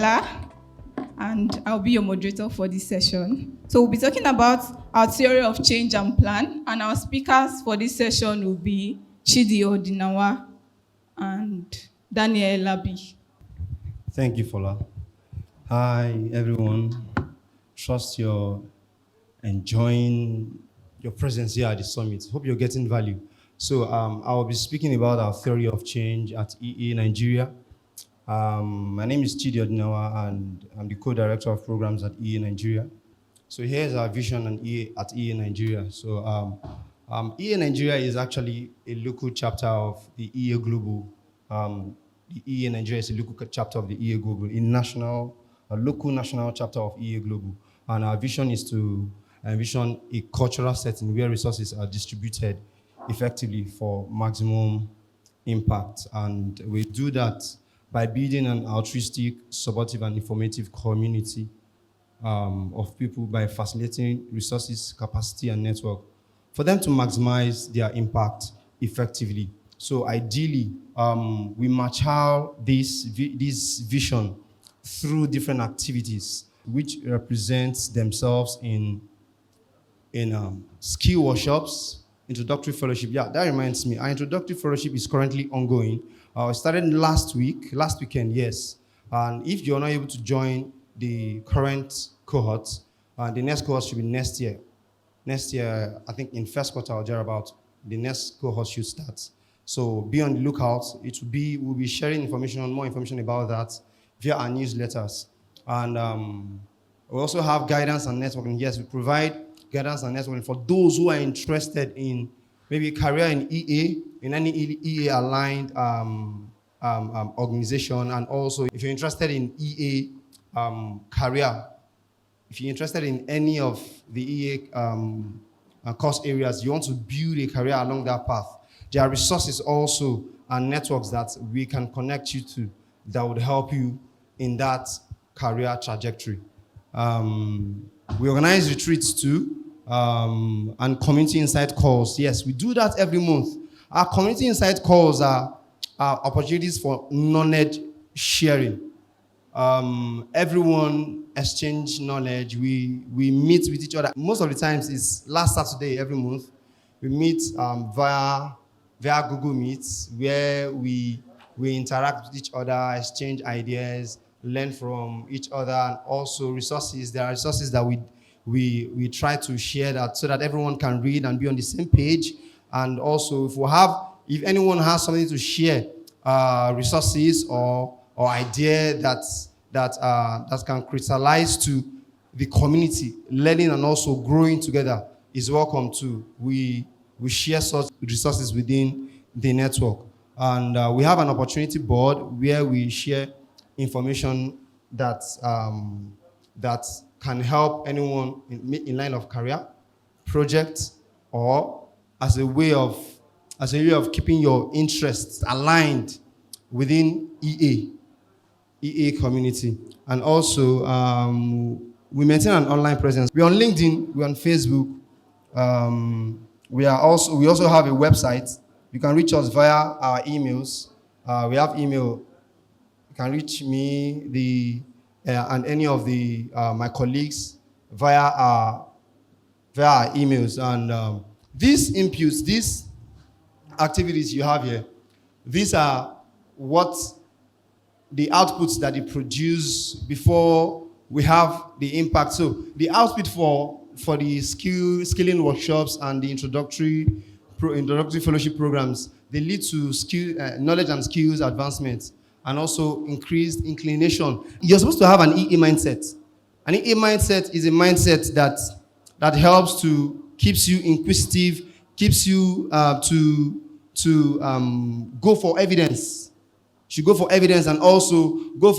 Fola, and I'll be your moderator for this session. So we'll be talking about our theory of change and plan, and our speakers for this session will be Chidi Odinanwa and Daniel Elabi. Thank you, Fola. Hi, everyone. Trust you're enjoying your presence here at the summit. Hope you're getting value. So I'll be speaking about our theory of change at EA Nigeria. My name is Chidi Odinanwa, and I'm the co-director of programs at EA Nigeria. So here's our vision at EA Nigeria. So EA Nigeria is actually a local chapter of the EA Global. The EA Nigeria is a local chapter of the EA Global, a local national chapter of EA Global. And our vision is to envision a cultural setting where resources are distributed effectively for maximum impact. And we do that by building an altruistic, supportive, and informative community of people by facilitating resources, capacity, and network for them to maximize their impact effectively. So ideally, we match out this vision through different activities which represents themselves in skill workshops, introductory fellowship. Yeah, that reminds me, our introductory fellowship is currently ongoing. It started last weekend, yes. And if you're not able to join the current cohort, the next cohort should be next year. Next year, I think in first quarter or thereabout, the next cohort should start. So be on the lookout. We'll be sharing more information about that via our newsletters. And we also have guidance and networking. Yes, we provide guidance and networking for those who are interested in maybe career in EA, in any EA-aligned organization. And also, if you're interested in EA career, if you're interested in any of the EA course areas, you want to build a career along that path, there are resources also and networks that we can connect you to that would help you in that career trajectory. We organize retreats too, and community insight calls. Yes, we do that every month. Our community insight calls are opportunities for knowledge sharing. Everyone exchange knowledge. We meet with each other. Most of the times it's last Saturday every month. We meet via Google Meets, where we interact with each other, exchange ideas, learn from each other, and also resources. There are resources that we try to share that so that everyone can read and be on the same page. And also, if anyone has something to share, resources or idea that can crystallize to the community, learning and also growing together, is welcome too. We share such resources within the network. And we have an opportunity board where we share information that can help anyone in line of career, project, or as a way of keeping your interests aligned within EA community. And also, we maintain an online presence. We're on LinkedIn, we're on Facebook. We also have a website. You can reach us via our emails. We have email. You can reach me and any of my colleagues via our emails. And these inputs, these activities you have here, these are what the outputs that they produce before we have the impact. So the output for the skilling workshops and the introductory fellowship programs, they lead to knowledge and skills advancement, and also increased inclination. You're supposed to have an EA mindset. An EA mindset is a mindset that helps to keeps you inquisitive, keeps you to go for evidence. You should go for evidence and also go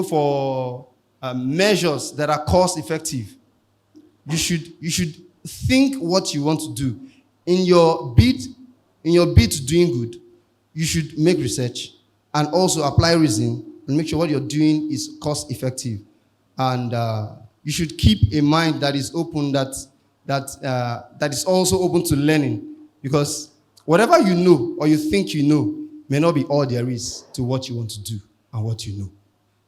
for measures that are cost effective. You should think what you want to do. In your bid to doing good, you should make research and also apply reason and make sure what you're doing is cost effective. And you should keep a mind that is open, that is also open to learning, because whatever you know or you think you know may not be all there is to what you want to do and what you know.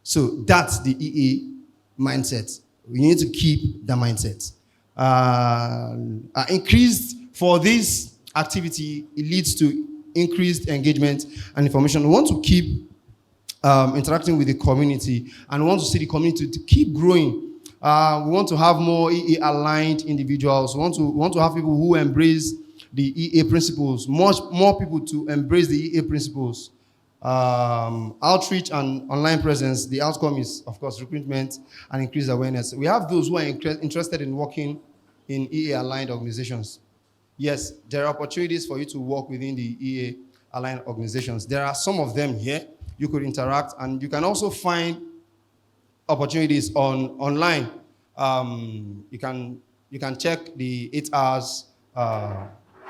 So that's the EA mindset. We need to keep the mindset. Increased for this activity, it leads to increased engagement and information. We want to keep interacting with the community, and we want to see the community to keep growing. We want to have more EA aligned individuals. We want to have people who embrace the EA principles. Much more people to embrace the EA principles. Outreach and online presence. The outcome is, of course, recruitment and increased awareness. We have those who are interested in working in EA aligned organizations. Yes, there are opportunities for you to work within the EA aligned organizations. There are some of them here. You could interact, and you can also find opportunities online. You can check the 8 hours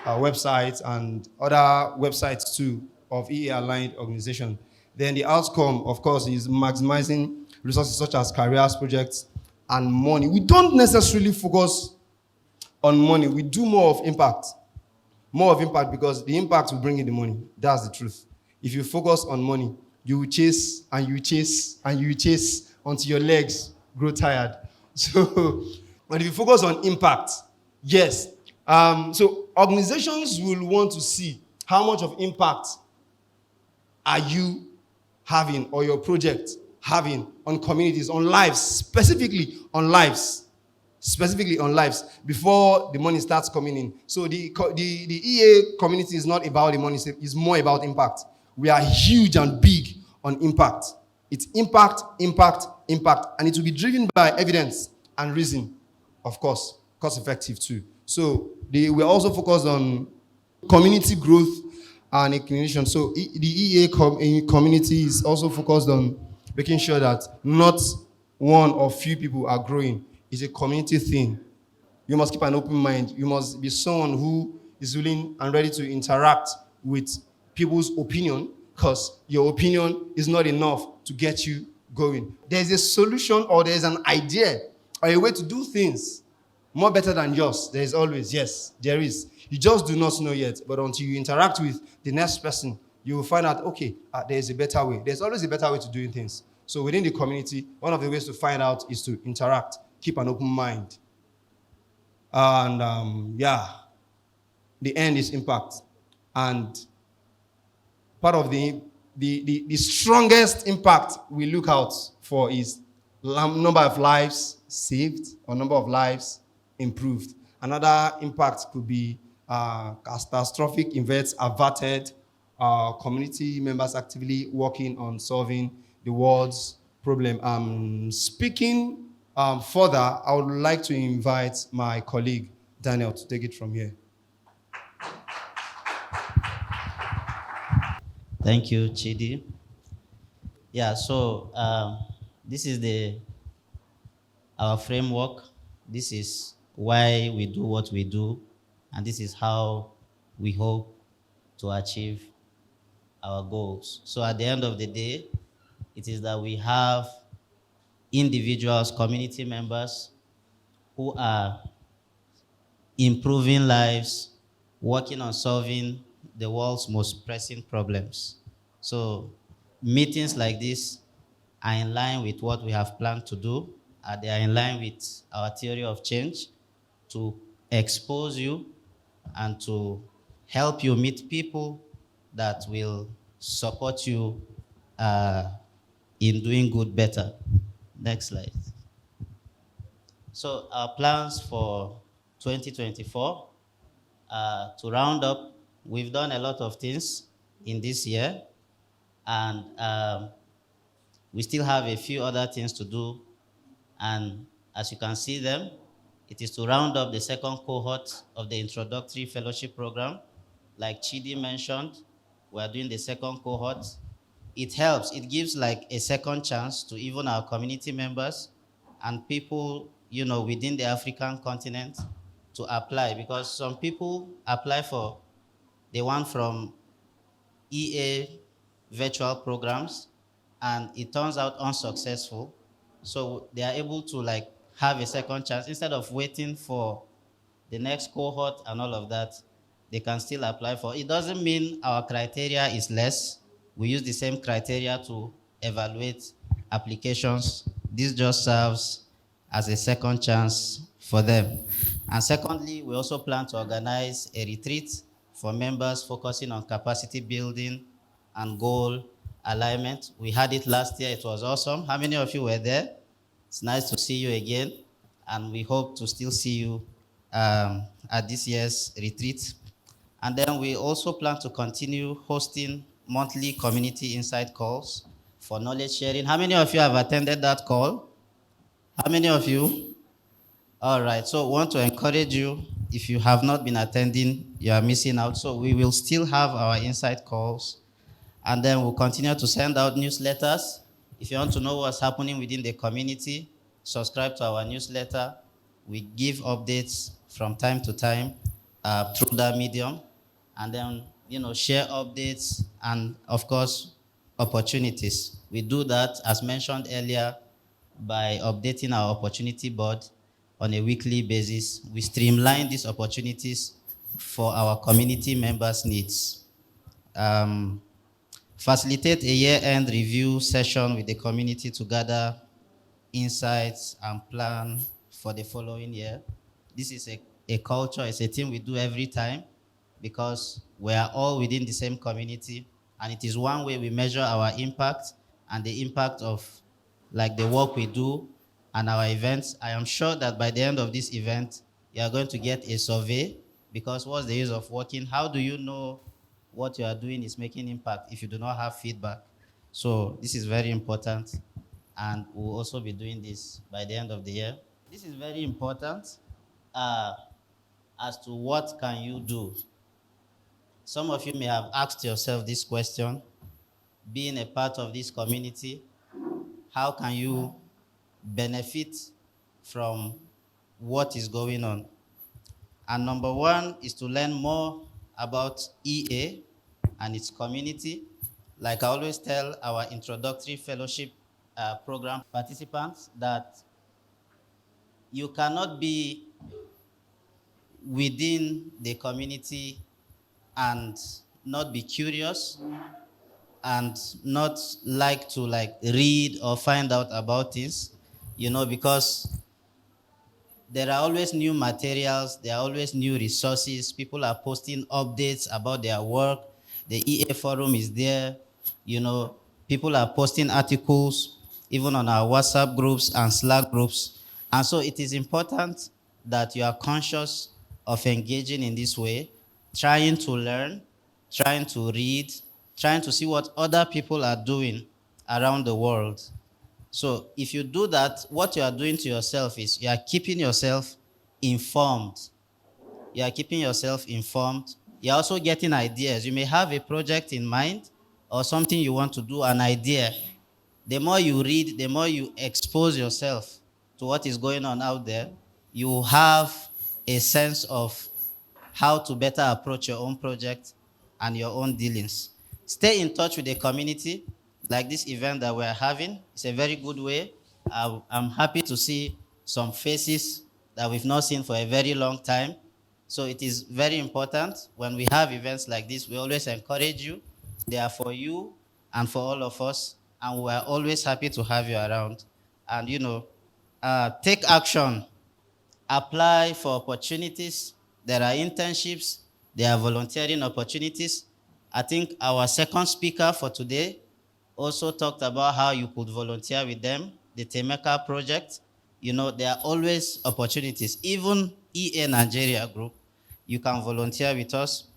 website and other websites too of EA aligned organization. Then the outcome, of course, is maximizing resources such as careers, projects, and money. We don't necessarily focus on money. We do more of impact. More of impact because the impact will bring in the money. That's the truth. If you focus on money, you will chase and you chase and you chase until your legs grow tired. So, but if you focus on impact, yes. So organizations will want to see how much of impact are you having or your project having on communities, on lives, specifically on lives before the money starts coming in. So the EA community is not about the money, it's more about impact. We are huge and big on impact. It's impact, impact, impact, and it will be driven by evidence and reason, of course, cost effective too. So we're also focused on community growth and inclusion. So the EA community is also focused on making sure that not one or few people are growing. It's a community thing. You must keep an open mind. You must be someone who is willing and ready to interact with people's opinion, because your opinion is not enough to get you going. There's a solution or there's an idea or a way to do things more better than yours. There is always, yes, there is. You just do not know yet, but until you interact with the next person, you will find out, okay, there's a better way. There's always a better way to doing things. So within the community, one of the ways to find out is to interact, keep an open mind. And the end is impact. And part of the strongest impact we look out for is number of lives saved or number of lives improved. Another impact could be catastrophic events averted, community members actively working on solving the world's problem. Speaking further, I would like to invite my colleague, Daniel, to take it from here. Thank you, Chidi. Yeah, so this is our framework. This is why we do what we do, and this is how we hope to achieve our goals. So at the end of the day, it is that we have individuals, community members who are improving lives, working on solving the world's most pressing problems. So meetings like this are in line with what we have planned to do. They are in line with our theory of change to expose you and to help you meet people that will support you in doing good better. Next slide. So our plans for 2024, to round up, we've done a lot of things in this year, and we still have a few other things to do. And as you can see them, it is to round up the second cohort of the introductory fellowship program. Like Chidi mentioned, we're doing the second cohort. It helps, it gives like a second chance to even our community members and people, within the African continent to apply, because some people apply for the one from EA virtual programs and it turns out unsuccessful. So they are able to have a second chance instead of waiting for the next cohort and all of that. They can still apply for. It doesn't mean our criteria is less. We use the same criteria to evaluate applications, this just serves as a second chance for them. And secondly, we also plan to organize a retreat for members focusing on capacity building and goal alignment. We had it last year. It was awesome. How many of you were there? It's nice to see you again, and we hope to still see you at this year's retreat. And then we also plan to continue hosting monthly community insight calls for knowledge sharing. How many of you have attended that call? How many of you? All right, so we want to encourage you. If you have not been attending, you are missing out. So we will still have our insight calls, and then we'll continue to send out newsletters. If you want to know what's happening within the community, subscribe to our newsletter. We give updates from time to time through that medium, and then share updates and, of course, opportunities. We do that, as mentioned earlier, by updating our opportunity board on a weekly basis. We streamline these opportunities for our community members' needs. Facilitate a year-end review session with the community to gather insights and plan for the following year. This is a culture, it's a thing we do every time because we are all within the same community, and it is one way we measure our impact and the impact of the work we do and our events. I am sure that by the end of this event, you are going to get a survey, because what's the use of working? How do you know what you are doing is making impact if you do not have feedback? So this is very important, and we'll also be doing this by the end of the year. This is very important as to what can you do. Some of you may have asked yourself this question: being a part of this community, how can you benefit from what is going on? And number one is to learn more about EA and its community. Like I always tell our introductory fellowship program participants, that you cannot be within the community and not be curious and not like to read or find out about things, because there are always new materials, there are always new resources. People are posting updates about their work. The EA forum is there. People are posting articles, even on our WhatsApp groups and Slack groups. And so it is important that you are conscious of engaging in this way, trying to learn, trying to read, trying to see what other people are doing around the world. So if you do that, what you are doing to yourself is you are keeping yourself informed. You are keeping yourself informed. You're also getting ideas. You may have a project in mind or something you want to do, an idea. The more you read, the more you expose yourself to what is going on out there, you have a sense of how to better approach your own project and your own dealings. Stay in touch with the community, like this event that we're having. It's a very good way. I'm happy to see some faces that we've not seen for a very long time. So it is very important when we have events like this, we always encourage you. They are for you and for all of us, and we are always happy to have you around. And take action. Apply for opportunities. There are internships, there are volunteering opportunities. I think our second speaker for today also talked about how you could volunteer with them, the Temeka project. There are always opportunities. Even EA Nigeria group, you can volunteer with us.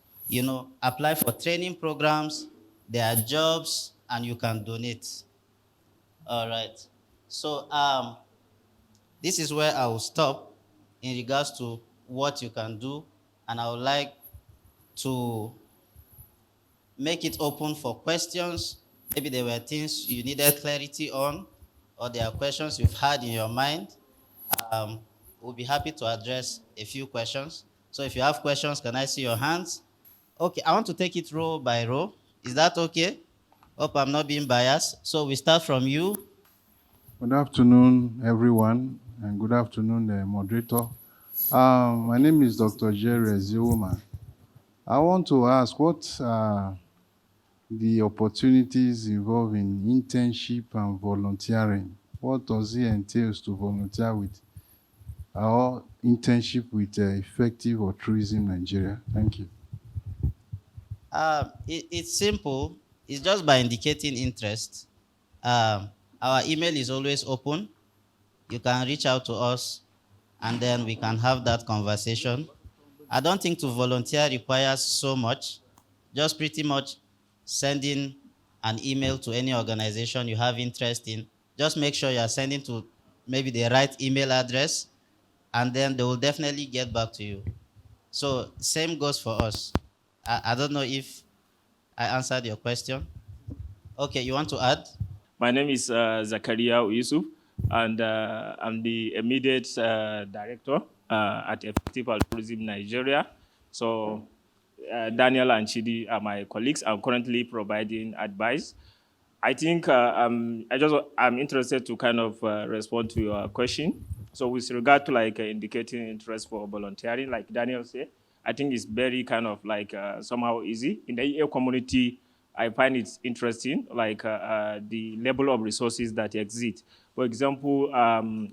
Apply for training programs, there are jobs, and you can donate. All right. So this is where I will stop in regards to what you can do, and I would like to make it open for questions. Maybe there were things you needed clarity on, or there are questions you've had in your mind. We'll be happy to address a few questions. So if you have questions, can I see your hands? Okay, I want to take it row by row. Is that okay? Hope I'm not being biased. So we start from you. Good afternoon, everyone, and good afternoon, the moderator. My name is Dr. Jerry Ziwuma. I want to ask, what the opportunities involved in internship and volunteering. What does it entails to volunteer with or internship with Effective Altruism Nigeria? Thank you. It's simple. It's just by indicating interest. Our email is always open. You can reach out to us and then we can have that conversation. I don't think to volunteer requires so much. Just pretty much sending an email to any organization you have interest in. Just make sure you are sending to maybe the right email address, and then they will definitely get back to you. So same goes for us. I don't know if I answered your question. Okay, you want to add? My name is Zakaria Yusuf, and I'm the immediate director at Effective Altruism Nigeria. So Daniel and Chidi are my colleagues. I'm currently providing advice. I think I'm interested to kind of respond to your question. So with regard to like indicating interest for volunteering, like Daniel said, I think it's very kind of like somehow easy. In the EA community, I find it interesting, like the level of resources that exist. For example,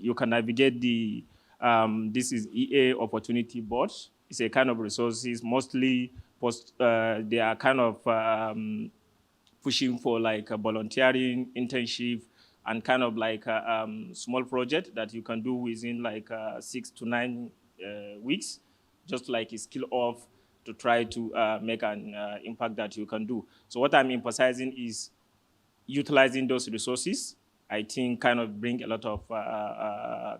you can navigate this is EA Opportunity Board. It's a kind of resources, mostly they are kind of pushing for like a volunteering, internship, and kind of like a small project that you can do within like 6 to 9 weeks, just like a skill off to try to make an impact that you can do. So what I'm emphasizing is utilizing those resources, I think kind of bring a lot of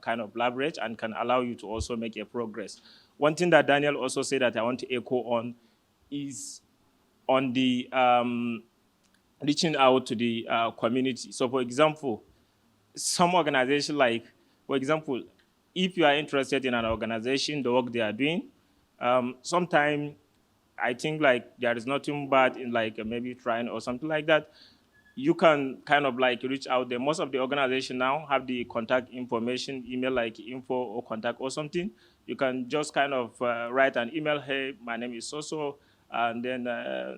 kind of leverage and can allow you to also make a progress. One thing that Daniel also said that I want to echo on is on the reaching out to the community. So for example, some organization like, for example, if you are interested in an organization, the work they are doing, sometimes I think like there is nothing bad in like maybe trying or something like that. You can kind of like reach out there. Most of the organization now have the contact information, email like info or contact or something. You can just kind of write an email, hey, my name is so-so, and then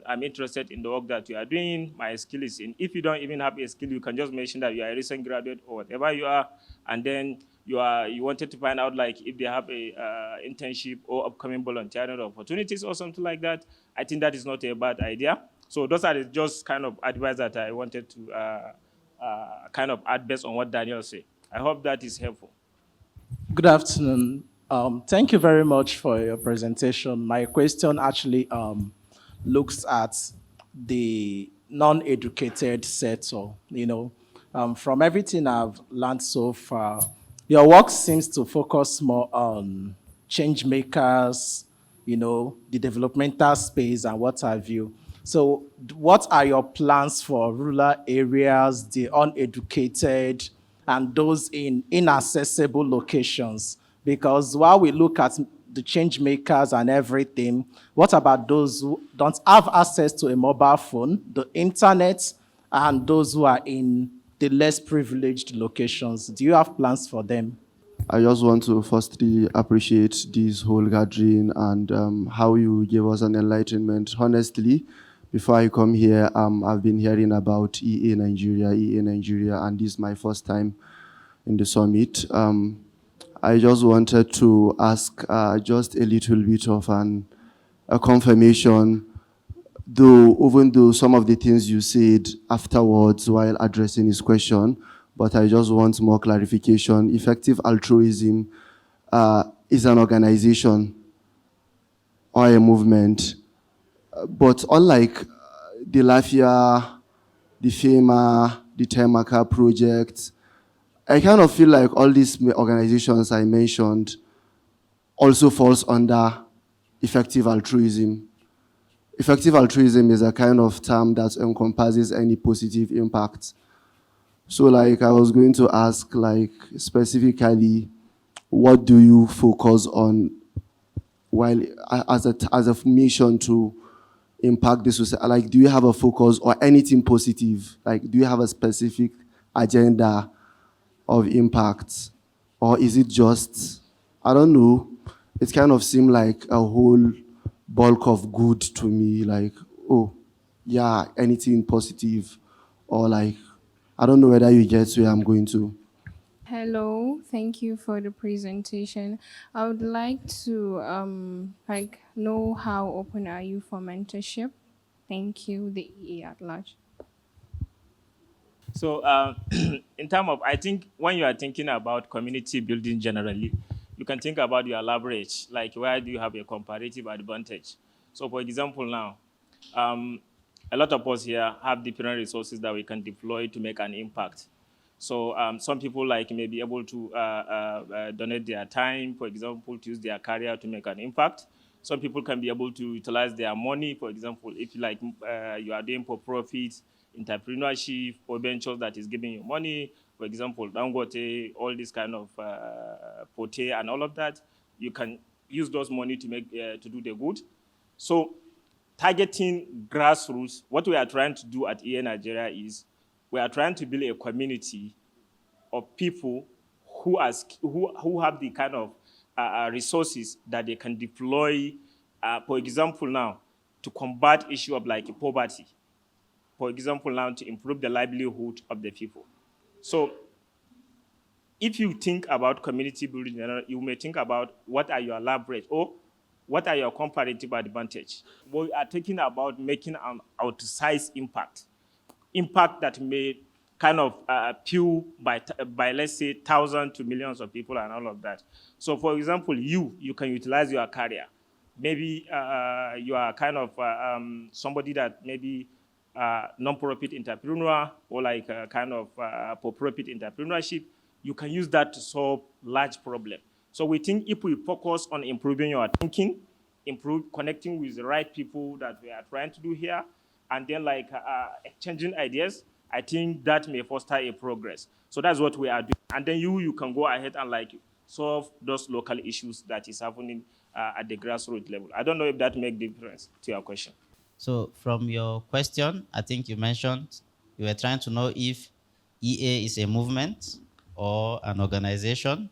I'm interested in the work that you are doing. My skill is in. If you don't even have a skill, you can just mention that you are a recent graduate or whatever you are, and then you wanted to find out like if they have a internship or upcoming volunteering opportunities or something like that. I think that is not a bad idea. So those are just kind of advice that I wanted to kind of add based on what Daniel said. I hope that is helpful. Good afternoon. Thank you very much for your presentation. My question actually looks at the non-educated sector. From everything I've learned so far, your work seems to focus more on change makers, the developmental space and what have you. So what are your plans for rural areas, the uneducated, and those in inaccessible locations? Because while we look at the change makers and everything, what about those who don't have access to a mobile phone, the internet, and those who are in the less privileged locations? Do you have plans for them? I just want to firstly appreciate this whole gathering and how you gave us an enlightenment. Honestly, before I come here, I've been hearing about EA Nigeria, and this is my first time in the summit. I just wanted to ask just a little bit of a confirmation, even though some of the things you said afterwards while addressing his question, but I just want more clarification. Effective Altruism is an organization or a movement, but unlike the Lafia, the FEMA, the Temaka project, I kind of feel like all these organizations I mentioned also falls under effective altruism. Effective altruism is a kind of term that encompasses any positive impact. So like I was going to ask like specifically, what do you focus on while as a mission to impact the society? Like, do you have a focus or anything positive? Like, do you have a specific agenda of impact? Or is it just, I don't know, it kind of seemed like a whole bulk of good to me, like, oh, yeah, anything positive, or like, I don't know whether you get where I'm going to. Hello, thank you for the presentation. I would like to like know how open are you for mentorship? Thank you, the EA at large. So, in terms of, I think when you are thinking about community building generally, you can think about your leverage, like where do you have a comparative advantage. So, for example, now, a lot of us here have different resources that we can deploy to make an impact. So some people like may be able to donate their time, for example, to use their career to make an impact. Some people can be able to utilize their money, for example, if you like you are doing for profit, entrepreneurship, or ventures that is giving you money, for example, Dangote, all this kind of Pote and all of that, you can use those money to make to do the good. So targeting grassroots, what we are trying to do at EA Nigeria is we are trying to build a community of people who have the kind of resources that they can deploy, for example, now to combat issue of like poverty, for example, now to improve the livelihood of the people. So if you think about community building, you may think about what are your leverage or what are your comparative advantage. We are talking about making an outsized impact that may kind of appeal by let's say thousands to millions of people and all of that. So, for example, you can utilize your career. Maybe you are kind of somebody that maybe non-profit entrepreneur or like kind of for-profit entrepreneurship. You can use that to solve large problem. So we think if we focus on improving your thinking, improve connecting with the right people that we are trying to do here, and then like exchanging ideas, I think that may foster a progress. So that's what we are doing. And then you can go ahead and like solve those local issues that is happening at the grassroots level. I don't know if that makes difference to your question. So from your question, I think you mentioned you were trying to know if EA is a movement or an organization.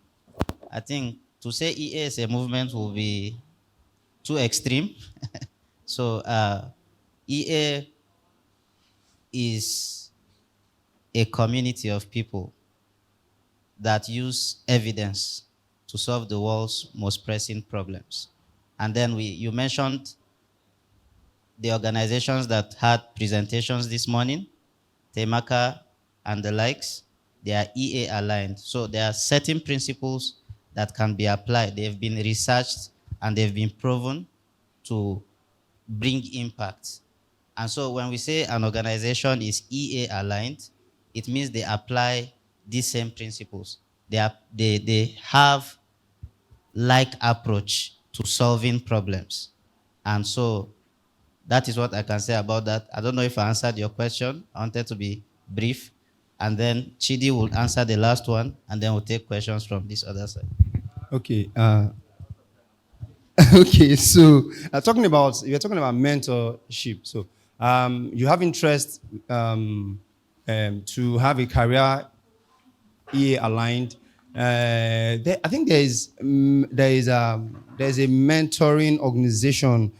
I think to say EA is a movement will be too extreme. So EA is a community of people that use evidence to solve the world's most pressing problems. And then you mentioned the organizations that had presentations this morning, Temaka and the likes, they are EA aligned. So there are certain principles that can be applied. They've been researched and they've been proven to bring impact. And so when we say an organization is EA aligned, it means they apply these same principles. They have like approach to solving problems. And so that is what I can say about that. I don't know if I answered your question. I wanted to be brief. And then Chidi will answer the last one, and then we'll take questions from this other side. Okay. Okay. So you're talking about mentorship. So you have interest to have a career EA aligned. I think there's a mentoring organization.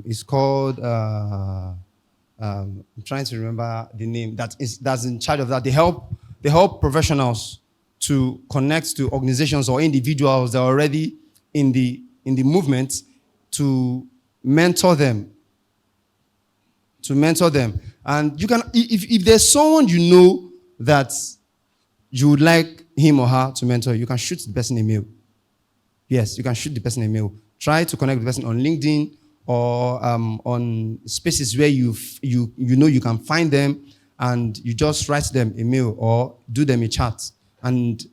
It's called. I'm trying to remember the name. That's in charge of that. They help professionals to connect to organizations or individuals that are already in the movement to mentor them. And you can, if there's someone you know that you would like him or her to mentor, you can shoot the person a mail. Yes, you can shoot the person a mail. Try to connect with the person on LinkedIn or on spaces where you know you can find them, and you just write them a mail or do them a chat. And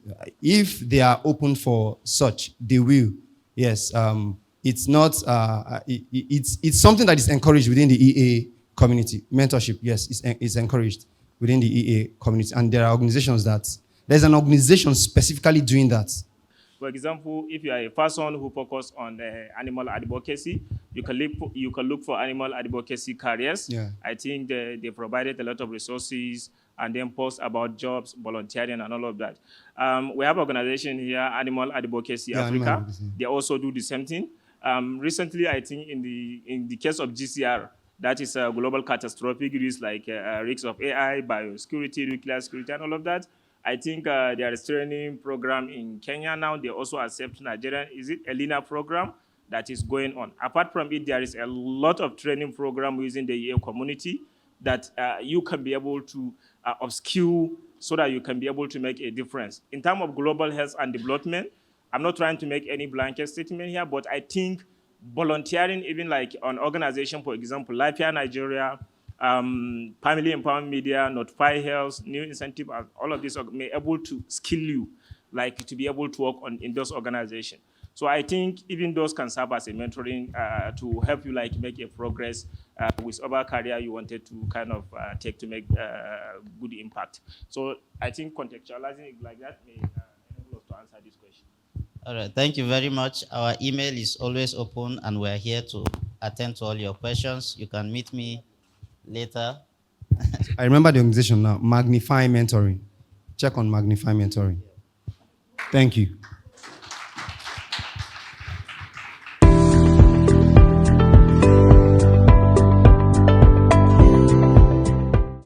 if they are open for such, they will. Yes, it's not. It's something that is encouraged within the EA community. Mentorship, yes, it's encouraged within the EA community, and there are organizations there's an organization specifically doing that. For example, if you are a person who focuses on animal advocacy, you can look for animal advocacy careers. Yeah. I think they provided a lot of resources and then post about jobs, volunteering, and all of that. We have an organization here, Animal Advocacy Yeah, Africa. Animal Advocacy. They also do the same thing. Recently, I think in the case of GCR, That is global catastrophic risks like risks of AI, biosecurity, nuclear security, and all of that. I think there is training program in Kenya now. They also accept Nigerian. Is it ELINA program that is going on? Apart from it, there is a lot of training program within the EA community that you can be able to upskill so that you can be able to make a difference. In terms of global health and development, I'm not trying to make any blanket statement here, but I think volunteering, even like an organization, for example, Life Here Nigeria, Family Empowerment Media, Notify Health, New Incentive, all of these may able to skill you, like to be able to work in those organizations. So I think even those can serve as a mentoring to help you like make a progress with other career you wanted to kind of take to make good impact. So I think contextualizing it like that may enable us to answer this question. All right, thank you very much. Our email is always open and we're here to attend to all your questions. You can meet me later. I remember the organization now, Magnify Mentoring. Check on Magnify Mentoring. Thank you.